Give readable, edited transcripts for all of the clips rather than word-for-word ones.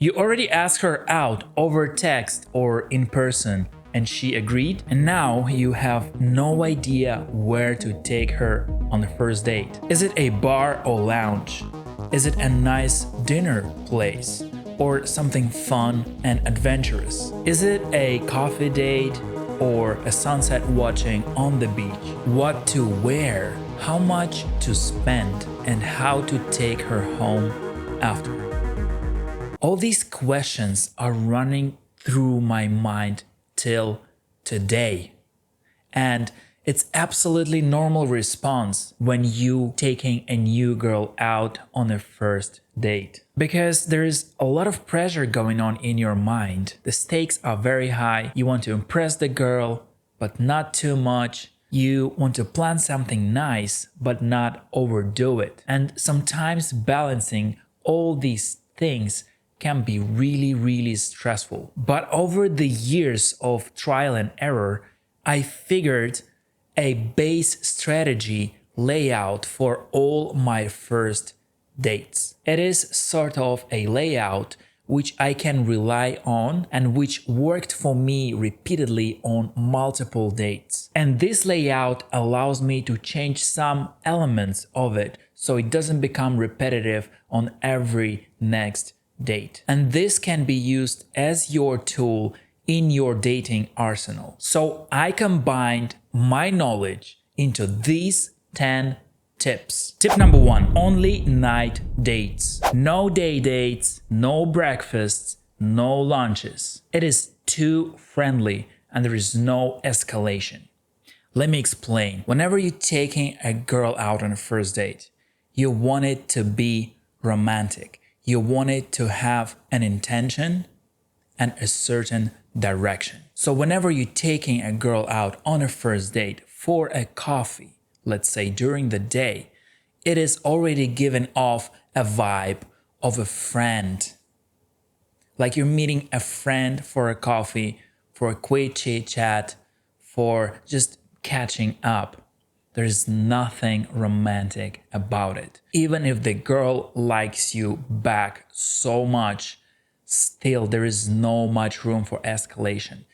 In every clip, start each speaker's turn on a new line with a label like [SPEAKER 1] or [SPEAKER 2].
[SPEAKER 1] You already asked her out over text or in person and she agreed, and now you have no idea where to take her on the first date. Is it a bar or lounge? Is it a nice dinner place? Or something fun and adventurous? Is it a coffee date or a sunset watching on the beach? What to wear? How much to spend? And how to take her home after? All these questions are running through my mind till today. And it's absolutely normal response when you taking a new girl out on a first date. Because there is a lot of pressure going on in your mind. The stakes are very high. You want to impress the girl, but not too much. You want to plan something nice, but not overdo it. And sometimes balancing all these things can be really stressful. But over the years of trial and error, I figured a base strategy layout for all my first dates. It is sort of a layout which I can rely on and which worked for me repeatedly on multiple dates. And this layout allows me to change some elements of it so it doesn't become repetitive on every next date. And this can be used as your tool in your dating arsenal. So I combined my knowledge into these 10 tips. Tip number 1, only night dates. No day dates, no breakfasts, no lunches. It is too friendly and there is no escalation. Let me explain. Whenever you're taking a girl out on a first date, you want it to be romantic. You want it to have an intention and a certain direction. So whenever you're taking a girl out on a first date for a coffee, let's say during the day, it is already given off a vibe of a friend. Like you're meeting a friend for a coffee, for a quick chit chat, for just catching up. There's nothing romantic about it. Even if the girl likes you back so much, still there is no much room for escalation.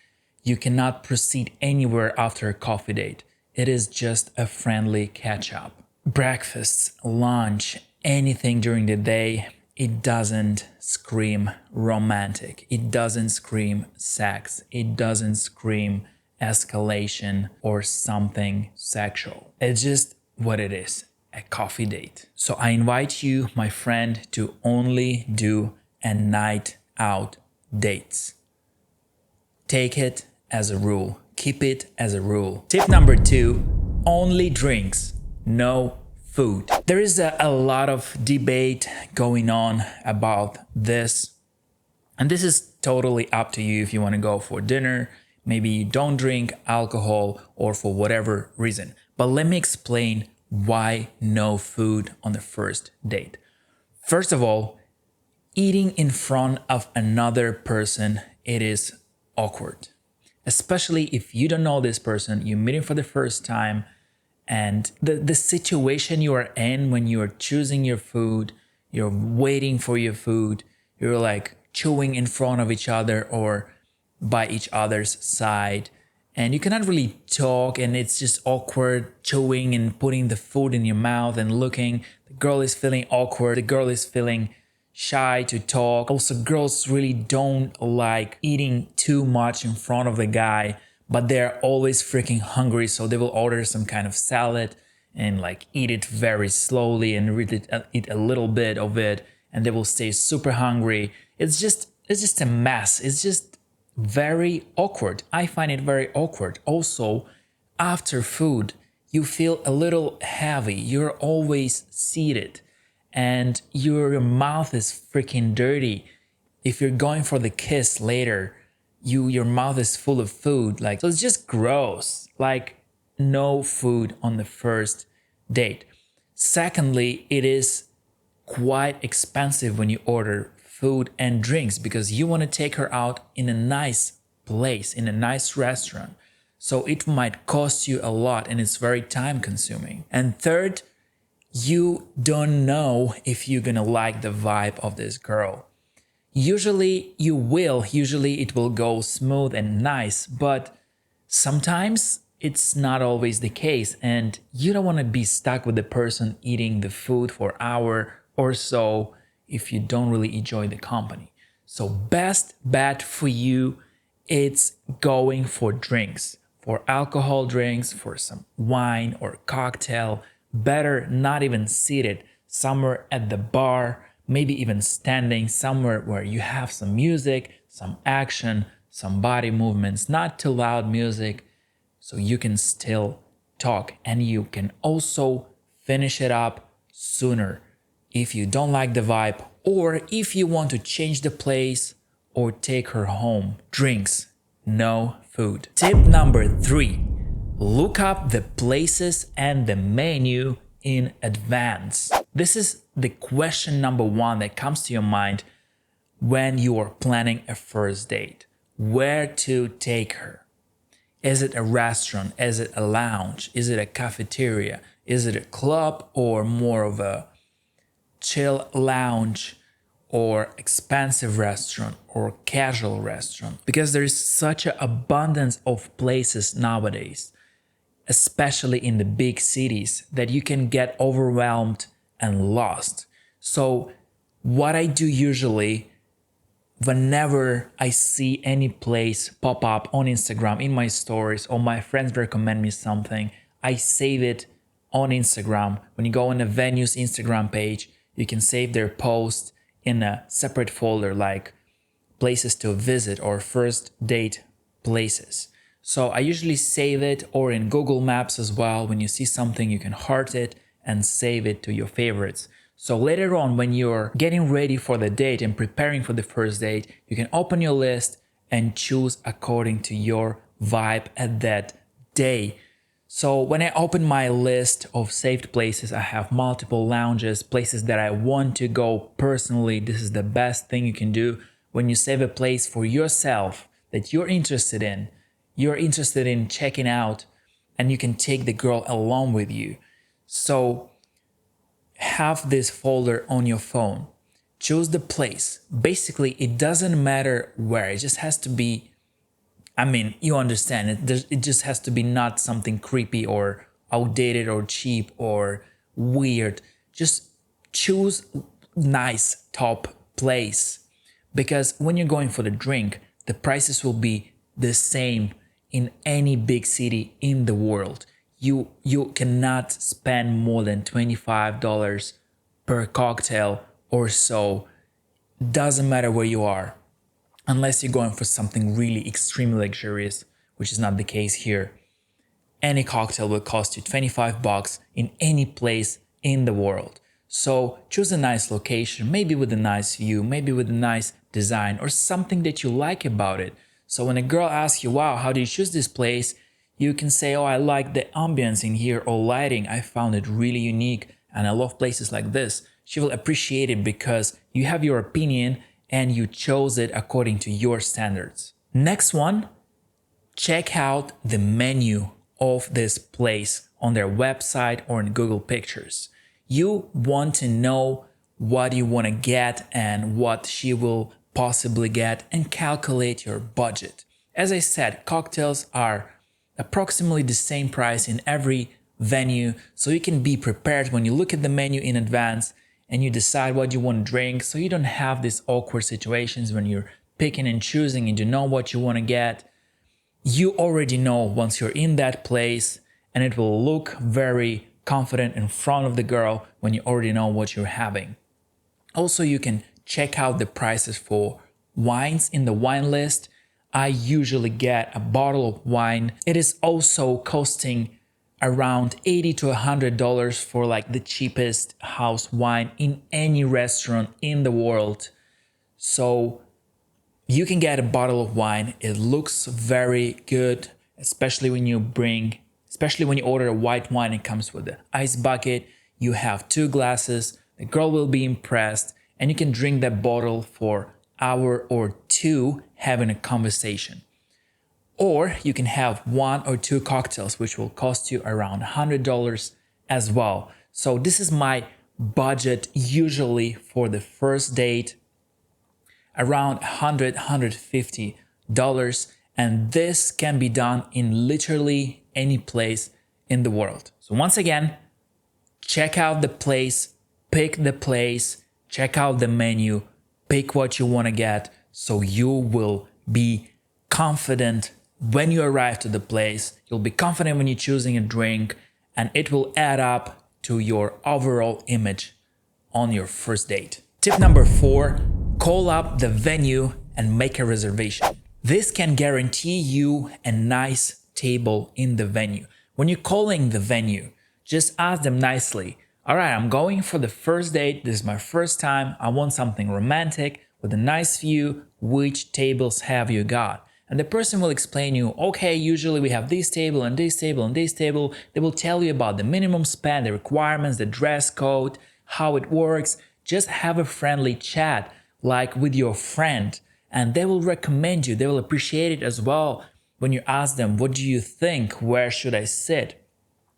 [SPEAKER 1] You cannot proceed anywhere after a coffee date. It is just a friendly catch-up. Breakfasts, lunch, anything during the day, it doesn't scream romantic. It doesn't scream sex. It doesn't scream escalation or something sexual. It's just what it is, a coffee date. So I invite you, my friend, to only do a night out dates. Take it as a rule. Keep it as a rule. Tip number 2, only drinks, no food. There is a lot of debate going on about this. And this is totally up to you if you want to go for dinner. Maybe you don't drink alcohol or for whatever reason. But let me explain why no food on the first date. First of all, eating in front of another person, it is awkward. Especially if you don't know this person, you're meeting for the first time, and the situation you are in when you are choosing your food, you're waiting for your food, you're like chewing in front of each other or by each other's side, and you cannot really talk, and it's just awkward chewing and putting the food in your mouth and looking. The girl is feeling awkward, the girl is feeling shy to talk. Also, girls really don't like eating too much in front of the guy, but they're always freaking hungry, so they will order some kind of salad and like eat it very slowly and really eat a little bit of it, and they will stay super hungry. It's just a mess. It's just very awkward. I find it very awkward. Also, after food, you feel a little heavy. You're always seated and your mouth is freaking dirty. If you're going for the kiss later, your mouth is full of food. Like, so it's just gross. Like, no food on the first date. Secondly, it is quite expensive when you order food and drinks because you want to take her out in a nice place, in a nice restaurant. So it might cost you a lot and it's very time consuming. And third, you don't know if you're gonna like the vibe of this girl. Usually it will go smooth and nice, but sometimes it's not always the case, and you don't want to be stuck with the person eating the food for an hour or so if you don't really enjoy the company. So best bet for you, it's going for drinks, for alcohol drinks, for some wine or cocktail. Better not even seated, somewhere at the bar, maybe even standing somewhere where you have some music, some action, some body movements, not too loud music, so you can still talk, and you can also finish it up sooner if you don't like the vibe, or if you want to change the place or take her home. Drinks, no food. Tip number 3, look up the places and the menu in advance. This is the question number 1 that comes to your mind when you are planning a first date. Where to take her? Is it a restaurant? Is it a lounge? Is it a cafeteria? Is it a club, or more of a chill lounge, or expensive restaurant, or casual restaurant? Because there is such an abundance of places nowadays, especially in the big cities, that you can get overwhelmed and lost. So what I do usually, whenever I see any place pop up on Instagram in my stories, or my friends recommend me something, I save it on Instagram. When you go on a venue's Instagram page, you can save their post in a separate folder, like places to visit or first date places. So I usually save it, or in Google Maps as well. When you see something, you can heart it and save it to your favorites. So later on, when you're getting ready for the date and preparing for the first date, you can open your list and choose according to your vibe at that day. So when I open my list of saved places, I have multiple lounges, places that I want to go personally. This is the best thing you can do when you save a place for yourself that you're interested in checking out, and you can take the girl along with you. So have this folder on your phone. Choose the place. Basically, it doesn't matter where. It just has to be, you understand it. It just has to be not something creepy or outdated or cheap or weird. Just choose nice top place. Because when you're going for the drink, the prices will be the same in any big city in the world. You cannot spend more than $25 per cocktail or so. Doesn't matter where you are, unless you're going for something really extremely luxurious, which is not the case here. Any cocktail will cost you $25 in any place in the world. So choose a nice location, maybe with a nice view, maybe with a nice design or something that you like about it. So when a girl asks you, wow, how did you choose this place? You can say, oh, I like the ambience in here or lighting. I found it really unique and I love places like this. She will appreciate it because you have your opinion and you chose it according to your standards. Next one, check out the menu of this place on their website or in Google Pictures. You want to know what you want to get and what she will possibly get and calculate your budget. As I said, cocktails are approximately the same price in every venue, so you can be prepared when you look at the menu in advance and you decide what you want to drink, so you don't have these awkward situations when you're picking and choosing and you know what you want to get. You already know once you're in that place, and it will look very confident in front of the girl when you already know what you're having. Also, you can check out the prices for wines in the wine list. I usually get a bottle of wine. It is also costing around $80 to $100 for like the cheapest house wine in any restaurant in the world. So you can get a bottle of wine. It looks very good, especially when you order a white wine. It comes with the ice bucket. You have 2 glasses. The girl will be impressed, and you can drink that bottle for an hour or 2 having a conversation. Or you can have 1 or 2 cocktails, which will cost you around $100 as well. So this is my budget usually for the first date. around $100-$150, and this can be done in literally any place in the world. So once again, check out the place, pick the place, check out the menu, pick what you want to get, so you will be confident when you arrive to the place. You'll be confident when you're choosing a drink, and it will add up to your overall image on your first date. Tip number 4, call up the venue and make a reservation. This can guarantee you a nice table in the venue. When you're calling the venue, just ask them nicely, all right, I'm going for the first date. This is my first time. I want something romantic with a nice view. Which tables have you got? And the person will explain you, okay, usually we have this table and this table and this table. They will tell you about the minimum spend, the requirements, the dress code, how it works. Just have a friendly chat like with your friend, and they will recommend you. They will appreciate it as well when you ask them, what do you think? Where should I sit?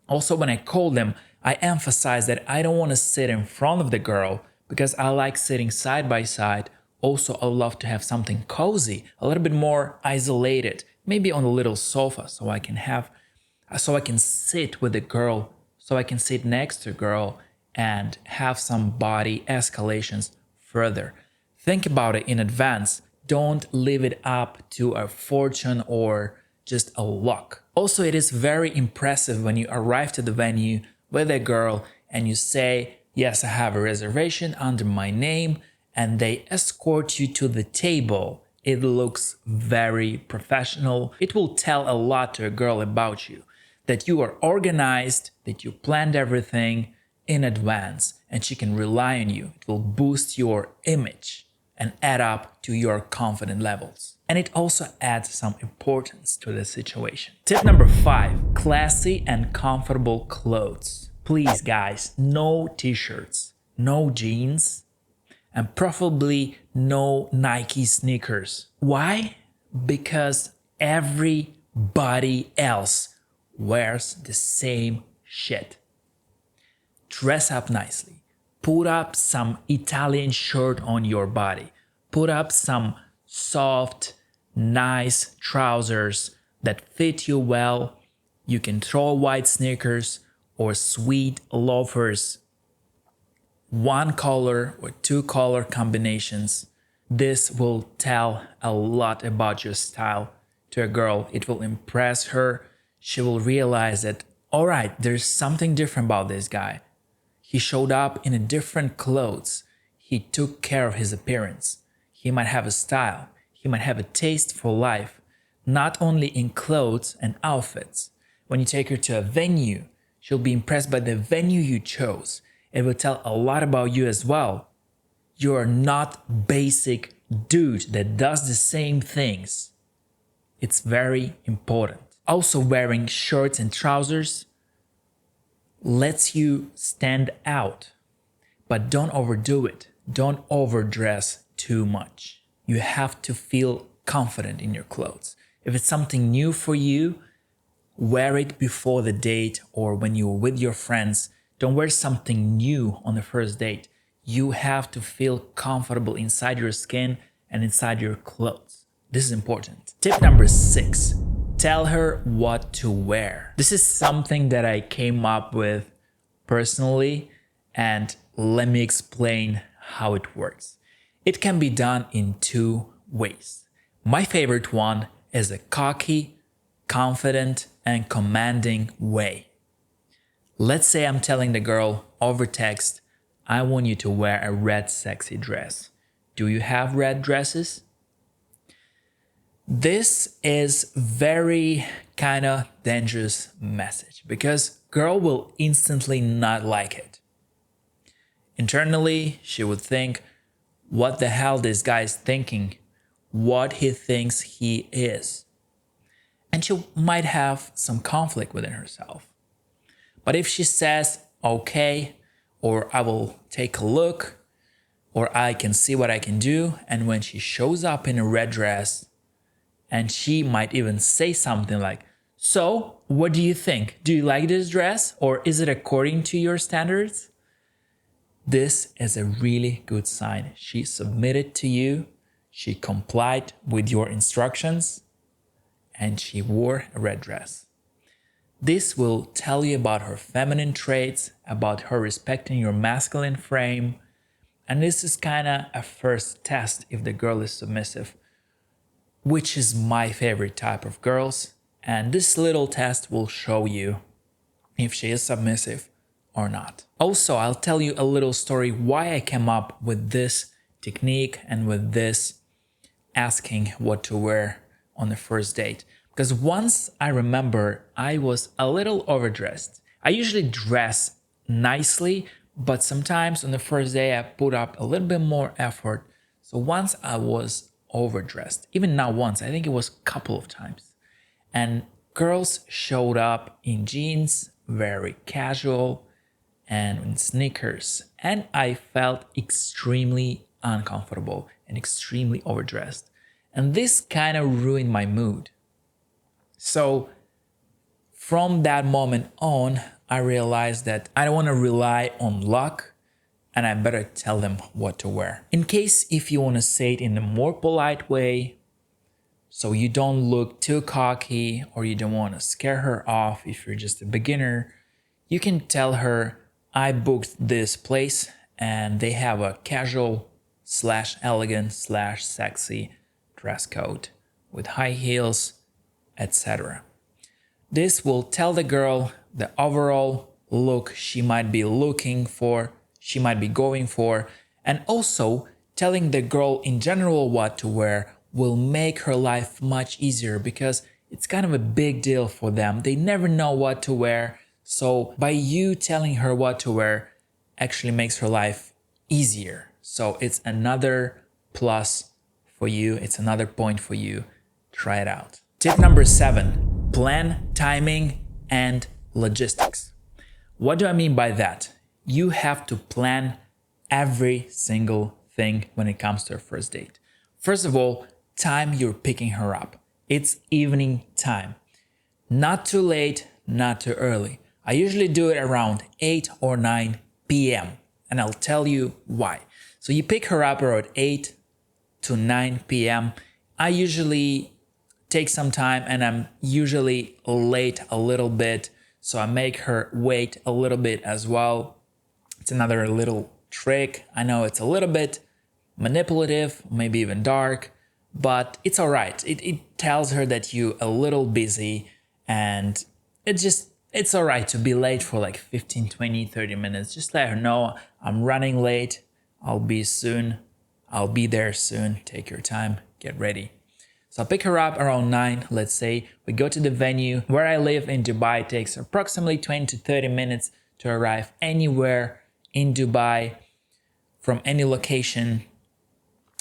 [SPEAKER 1] Also, when I call them, I emphasize that I don't want to sit in front of the girl because I like sitting side by side. Also, I love to have something cozy, a little bit more isolated, maybe on a little sofa, so I can sit with the girl, so I can sit next to a girl and have some body escalations further. Think about it in advance. Don't leave it up to a fortune or just a luck. Also, it is very impressive when you arrive to the venue with a girl and you say, yes, I have a reservation under my name, and they escort you to the table. It looks very professional. It will tell a lot to a girl about you, that you are organized, that you planned everything in advance, and she can rely on you. It will boost your image and add up to your confidence levels. And it also adds some importance to the situation. Tip number 5, classy and comfortable clothes. Please guys, no t-shirts, no jeans, and preferably no Nike sneakers. Why? Because everybody else wears the same shit. Dress up nicely. Put up some Italian shirt on your body. Put up some soft, nice trousers that fit you well. You can throw white sneakers or sweet loafers. 1 color or 2 color combinations. This will tell a lot about your style to a girl. It will impress her. She will realize that, all right, there's something different about this guy. He showed up in a different clothes. He took care of his appearance. He might have a style. He might have a taste for life, not only in clothes and outfits. When you take her to a venue, she'll be impressed by the venue you chose. It will tell a lot about you as well. You are not basic dude that does the same things. It's very important. Also, wearing shirts and trousers lets you stand out, but don't overdo it. Don't overdress too much. You have to feel confident in your clothes. If it's something new for you, wear it before the date or when you're with your friends. Don't wear something new on the first date. You have to feel comfortable inside your skin and inside your clothes. This is important. Tip number 6, tell her what to wear. This is something that I came up with personally, and let me explain how it works. It can be done in 2 ways. My favorite one is a cocky, confident, and commanding way. Let's say I'm telling the girl over text, I want you to wear a red sexy dress. Do you have red dresses? This is very kind of dangerous message because girl will instantly not like it. Internally, she would think, what the hell this guy is thinking, what he thinks he is. And she might have some conflict within herself. But if she says, okay, or I will take a look, or I can see what I can do, and when she shows up in a red dress, and she might even say something like, so, what do you think? Do you like this dress, or is it according to your standards? This is a really good sign. She submitted to you. she complied with your instructions, and she wore a red dress. This will tell you about her feminine traits, about her respecting your masculine frame, and this is kind of a first test if the girl is submissive, which is my favorite type of girls. And this little test will show you if she is submissive or not. Also, I'll tell you a little story why I came up with this technique and with this asking what to wear on the first date. Because once I remember I was a little overdressed. I usually dress nicely, but sometimes on the first day I put up a little bit more effort. So once I was overdressed, even not once, I think it was a couple of times. And girls showed up in jeans, very casual, and in sneakers. And I felt extremely uncomfortable and extremely overdressed. And this kind of ruined my mood. So from that moment on, I realized that I don't want to rely on luck, and I better tell them what to wear. In case if you want to say it in a more polite way, so you don't look too cocky or you don't want to scare her off if you're just a beginner, you can tell her, I booked this place and they have a casual / elegant / sexy dress code with high heels, etc. This will tell the girl the overall look she might be looking for, she might be going for, and also telling the girl in general what to wear will make her life much easier because it's kind of a big deal for them. They never know what to wear. So by you telling her what to wear actually makes her life easier. So it's another plus for you. It's another point for you. Try it out. Tip number 7, plan timing and logistics. What do I mean by that? You have to plan every single thing when it comes to a first date. First of all, time you're picking her up. It's evening time. Not too late, not too early. I usually do it around 8 or 9 p.m. and I'll tell you why. So you pick her up around 8 to 9 p.m. I usually take some time and I'm usually late a little bit. So I make her wait a little bit as well. It's another little trick. I know it's a little bit manipulative, maybe even dark, but it's all right. It tells her that you're a little busy and it's all right to be late for like 15, 20, 30 minutes. Just let her know I'm running late. I'll be there soon. Take your time, get ready. So I'll pick her up around 9, let's say. We go to the venue. Where I live in Dubai, it takes approximately 20 to 30 minutes to arrive anywhere in Dubai from any location.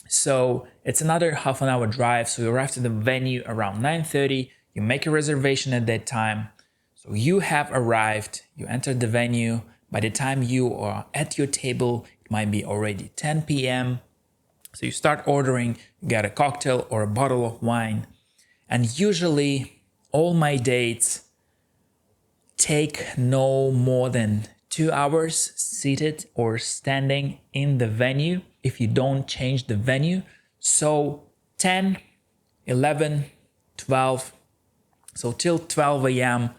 [SPEAKER 1] So it's another half an hour drive. So you arrive to the venue around 9:30. You make a reservation at that time. So you have arrived, you entered the venue. By the time you are at your table, it might be already 10 p.m. So you start ordering, you get a cocktail or a bottle of wine. And usually all my dates take no more than 2 hours seated or standing in the venue if you don't change the venue. So 10, 11, 12, so till 12 a.m.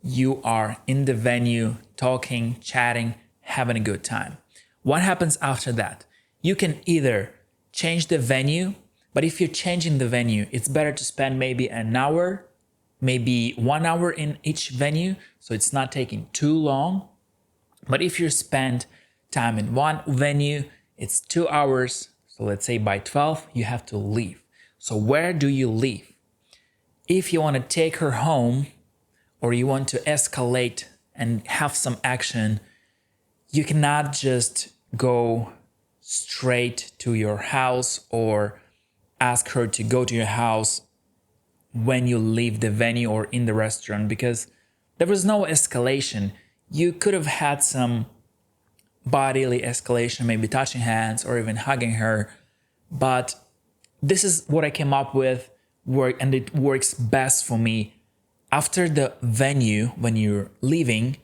[SPEAKER 1] you are in the venue talking, chatting, having a good time. What happens after that? You can either change the venue, but if you're changing the venue, it's better to spend maybe an hour, maybe 1 hour in each venue, so it's not taking too long. But if you spend time in one venue, it's 2 hours. So let's say by 12, you have to leave. So where do you leave? If you want to take her home or you want to escalate and have some action, you cannot just go straight to your house or ask her to go to your house when you leave the venue or in the restaurant, because there was no escalation. You could have had some bodily escalation, maybe touching hands or even hugging her, but this is what I came up with, and it works best for me. After the venue, when you're leaving,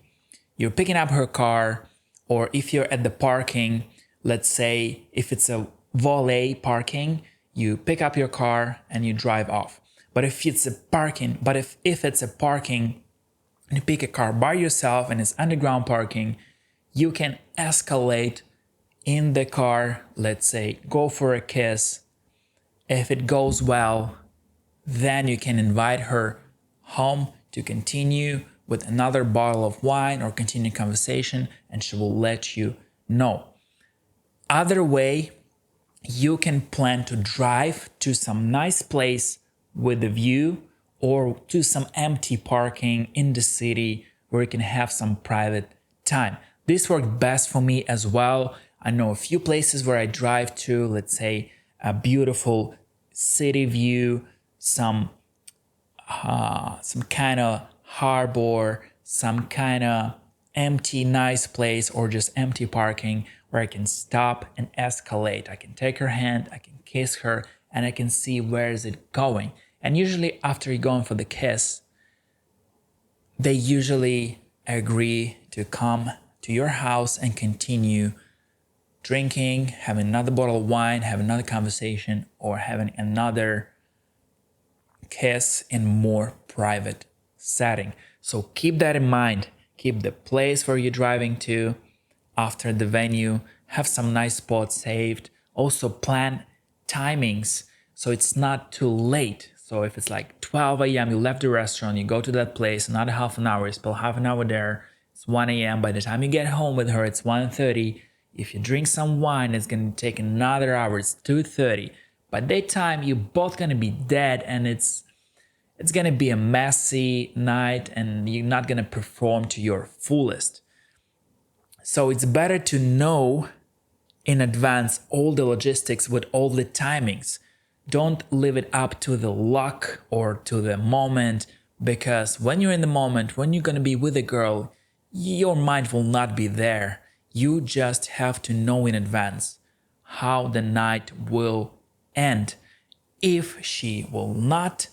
[SPEAKER 1] you're picking up her car, or if you're at the parking, let's say if it's a valet parking, you pick up your car and you drive off. But if it's a parking, and you pick a car by yourself and it's underground parking, you can escalate in the car, let's say, go for a kiss. If it goes well, then you can invite her home to continue with another bottle of wine or continue conversation, and she will let you know. Other way, you can plan to drive to some nice place with a view or to some empty parking in the city where you can have some private time. This worked best for me as well. I know a few places where I drive to, let's say a beautiful city view, some kind of harbor, some kind of empty nice place, or just empty parking where I can stop and escalate. I can take her hand, I can kiss her, and I can see where is it going. And usually after you're going for the kiss, they usually agree to come to your house and continue drinking, having another bottle of wine, having another conversation, or having another kiss in more private setting. So keep that in mind. Keep the place where you're driving to after the venue. Have some nice spots saved. Also plan timings so it's not too late. So if it's like 12 a.m., you left the restaurant, you go to that place, another half an hour, you spend half an hour there, it's 1 a.m. By the time you get home with her, it's 1:30. If you drink some wine, it's going to take another hour, it's 2:30. By that time, you're both going to be dead, and it's going to be a messy night, and you're not going to perform to your fullest. So it's better to know in advance all the logistics with all the timings. Don't leave it up to the luck or to the moment, because when you're in the moment, when you're going to be with a girl, your mind will not be there. You just have to know in advance how the night will end. If she will not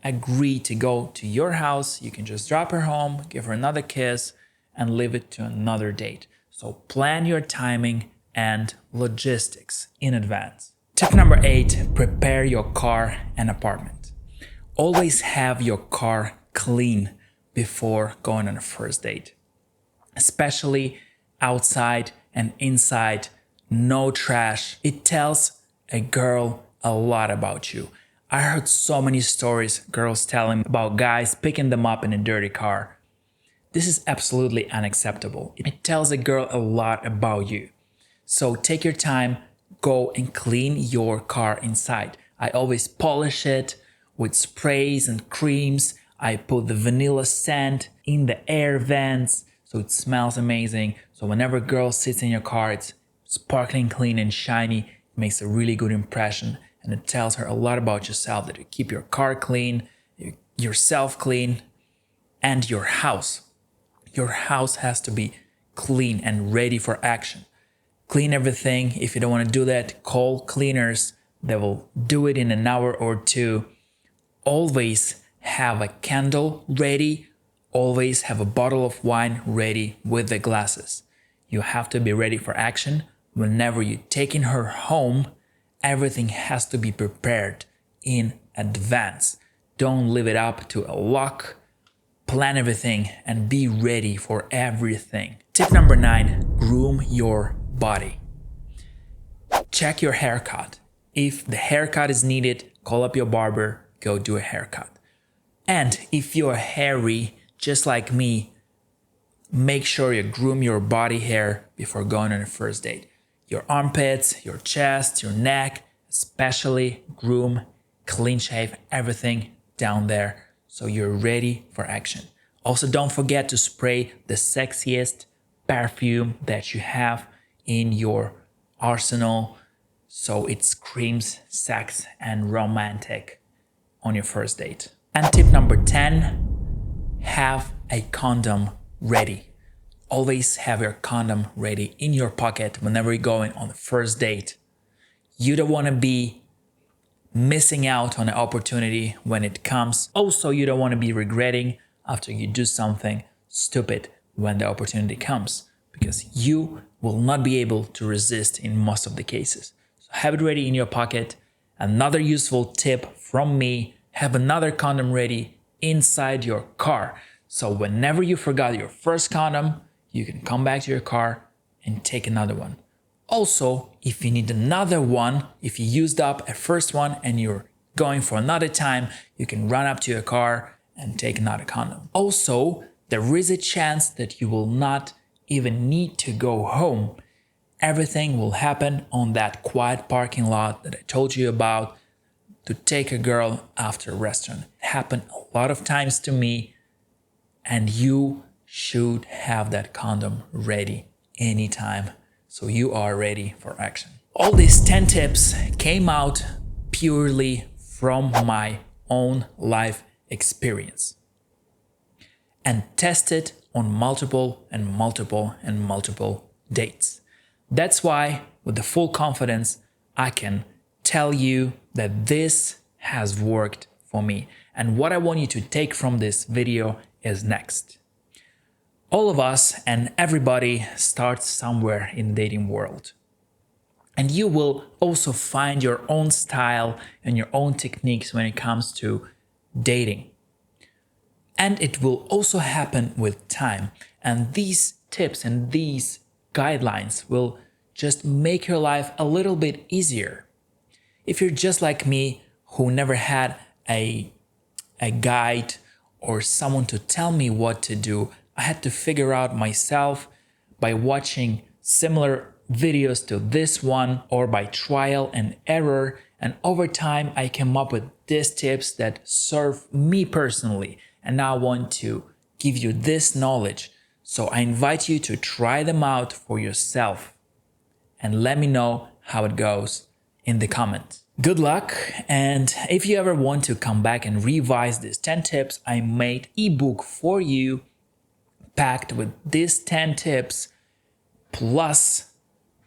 [SPEAKER 1] agree to go to your house, you can just drop her home, give her another kiss, and leave it to another date. So plan your timing and logistics in advance. Tip number 8, prepare your car and apartment. Always have your car clean before going on a first date. Especially outside and inside, no trash. It tells a girl a lot about you. I heard so many stories, girls telling about guys picking them up in a dirty car. This is absolutely unacceptable. It tells a girl a lot about you. So take your time, go and clean your car inside. I always polish it with sprays and creams. I put the vanilla scent in the air vents so it smells amazing. So whenever a girl sits in your car, it's sparkling clean and shiny. It makes a really good impression, and it tells her a lot about yourself, that you keep your car clean, yourself clean, and your house. Your house has to be clean and ready for action. Clean everything. If you don't want to do that, call cleaners. They will do it in an hour or two. Always have a candle ready. Always have a bottle of wine ready with the glasses. You have to be ready for action. Whenever you're taking her home, everything has to be prepared in advance. Don't leave it up to a luck. Plan everything and be ready for everything. Tip number 9, groom your body. Check your haircut. If the haircut is needed, call up your barber, go do a haircut. And if you're hairy, just like me, make sure you groom your body hair before going on a first date. Your armpits, your chest, your neck, especially groom, clean shave, everything down there so you're ready for action. Also, don't forget to spray the sexiest perfume that you have in your arsenal so it screams sex and romantic on your first date. And tip number 10, have a condom ready. Always have your condom ready in your pocket whenever you're going on the first date. You don't want to be missing out on an opportunity when it comes. Also, you don't want to be regretting after you do something stupid when the opportunity comes, because you will not be able to resist in most of the cases. So have it ready in your pocket Another useful tip from me, have another condom ready inside your car. So whenever you forgot your first condom, you can come back to your car and take another one. Also, if you need another one, if you used up a first one and you're going for another time, you can run up to your car and take another condom. Also, there is a chance that you will not even need to go home. Everything will happen on that quiet parking lot that I told you about to take a girl after a restaurant. It happened a lot of times to me, and you should have that condom ready anytime so you are ready for action. All these 10 tips came out purely from my own life experience and tested on multiple dates. That's why, with the full confidence, I can tell you that this has worked for me. And what I want you to take from this video is next. All of us and everybody starts somewhere in the dating world. And you will also find your own style and your own techniques when it comes to dating. And it will also happen with time. And these tips and these guidelines will just make your life a little bit easier. If you're just like me, who never had a guide or someone to tell me what to do, I had to figure out myself by watching similar videos to this one or by trial and error. And over time, I came up with these tips that serve me personally. And now I want to give you this knowledge. So I invite you to try them out for yourself and let me know how it goes in the comments. Good luck. And if you ever want to come back and revise these 10 tips, I made ebook for you packed with these 10 tips plus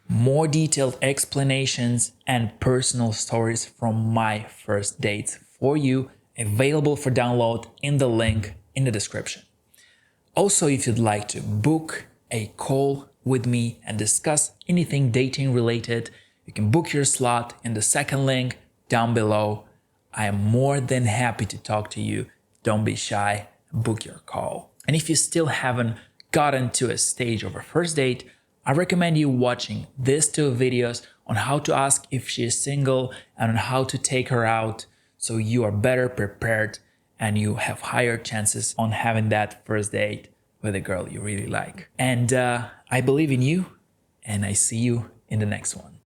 [SPEAKER 1] more detailed explanations and personal stories from my first dates for you, available for download in the link in the description. Also, if you'd like to book a call with me and discuss anything dating related, you can book your slot in the second link down below. I am more than happy to talk to you. Don't be shy, book your call. And if you still haven't gotten to a stage of a first date, I recommend you watching these 2 videos on how to ask if she is single and on how to take her out so you are better prepared and you have higher chances on having that first date with a girl you really like. And I believe in you, and I see you in the next one.